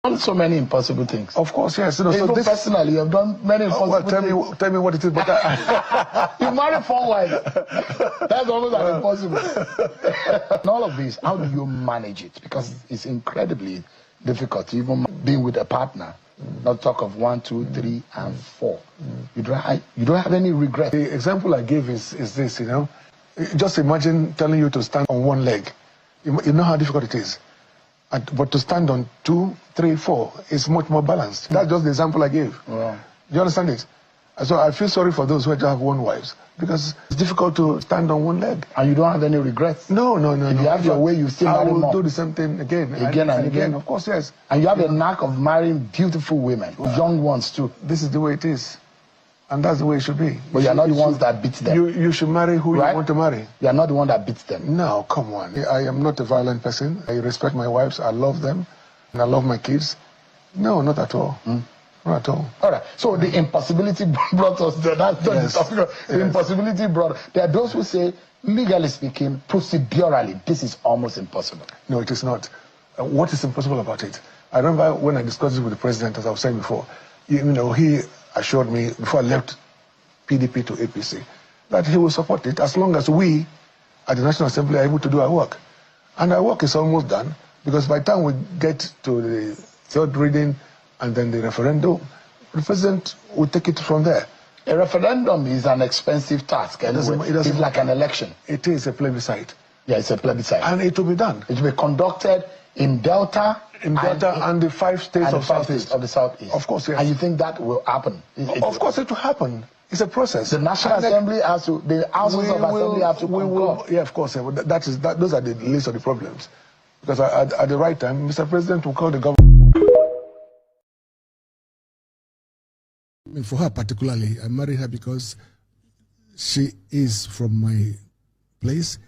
done so many impossible things. Of course, yes. Even so personally, you have done many impossible things. Tell me what it is. But you married 4 wives. That's almost like impossible. In all of this, how do you manage it? Because it's incredibly difficult, even being with a partner. Not talk of 1, 2, 3, and 4. You don't have any regret. The example I gave is this, Just imagine telling you to stand on one leg. You know how difficult it is. But to stand on 2, 3, 4 is much more balanced. That's just the example I gave. Wow. Do you understand it? So I feel sorry for those who just have one wife, because it's difficult to stand on one leg. And you don't have any regrets? No. If you have your way, you still marry more. I will do the same thing again and again. Of course, yes. And you have a knack of marrying beautiful women, young ones too. This is the way it is. And that's the way it should be. But you're not the ones that beat them. You should marry who you want to marry. You're not the one that beats them. No, come on. I am not a violent person. I respect my wives. I love them. And I love my kids. No, not at all. Not at all. All right. So the impossibility brought us there. That's not the topic. The impossibility brought. There are those who say, legally speaking, procedurally, this is almost impossible. No, it is not. What is impossible about it? I remember when I discussed it with the president, as I was saying before, he assured me before I left PDP to APC that he will support it as long as we at the National Assembly are able to do our work. And our work is almost done, because by the time we get to the third reading and then the referendum, the president will take it from there. A referendum is an expensive task. Anyway. It's like an election. It is a plebiscite. Yeah, it's a plebiscite. And it will be done. It will be conducted in Delta. And the 5 states of the Southeast. Of course, yes. And you think that will happen? Of course it will happen. It's a process. The National Assembly has to, the houses of Assembly have to concur. Yeah, of course. Those are the least of the problems. Because at the right time, Mr. President will call the government. I mean, for her particularly, I married her because she is from my place.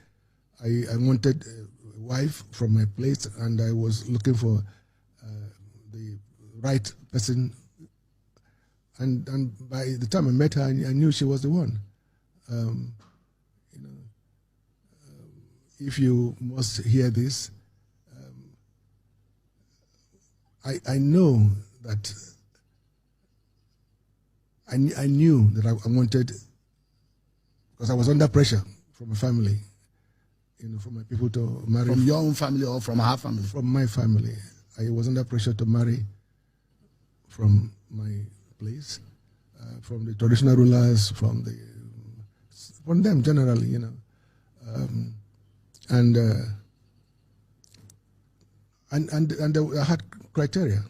I wanted a wife from my place, and I was looking for the right person. And by the time I met her, I knew she was the one. If you must hear this, I know that I knew that I wanted, because I was under pressure from my family, for my people to marry. From your own family or from her family? From my family. I was under pressure to marry from my place, from the traditional rulers, from them generally, and I had criteria.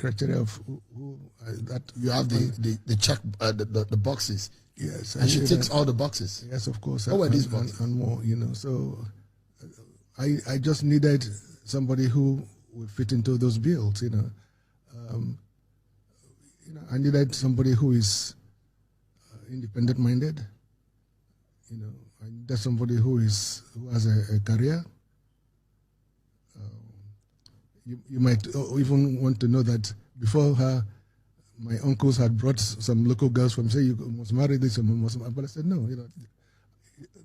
Of who that you have the check the boxes. Yes, and she ticks all the boxes. Yes, of course. What were these boxes? And more, So I just needed somebody who would fit into those bills. I needed somebody who is independent-minded. I needed somebody who has a career. You might even want to know that before her, my uncles had brought some local girls from, say, you must marry this, you must marry. But I said, no,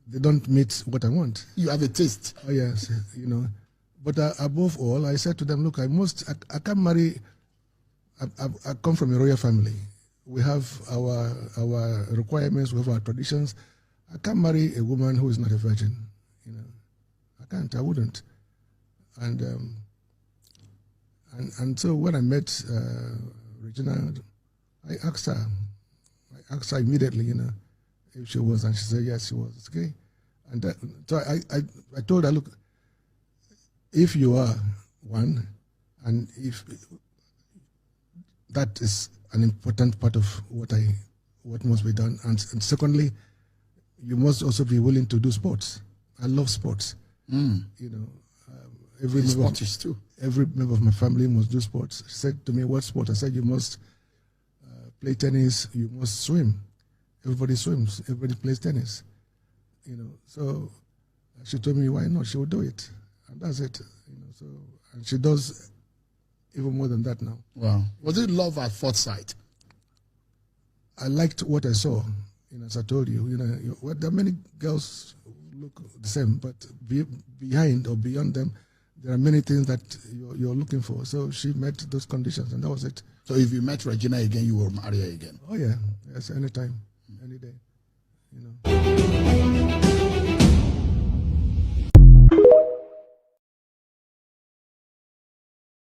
they don't meet what I want. You have a taste. Oh, yes, But above all, I said to them, look, I can't marry, I come from a royal family. We have our requirements, we have our traditions. I can't marry a woman who is not a virgin. I can't, I wouldn't. And so when I met Regina, I asked her immediately, if she was, and she said yes, she was. Okay, and so I told her, look, if you are one, and if that is an important part of what must be done, and secondly, you must also be willing to do sports. I love sports. Every member of my family must do sports. She said to me, what sport? I said, you must play tennis, you must swim. Everybody swims, everybody plays tennis. So she told me, why not? She will do it. And that's it. And she does even more than that now. Wow. Was it love at first sight? I liked what I saw. As I told you, there are many girls who look the same, but behind or beyond them, there are many things that you're looking for. So she met those conditions, and that was it. So if you met Regina again, you will marry her again? Oh, yeah. Yes, anytime, any day. You know.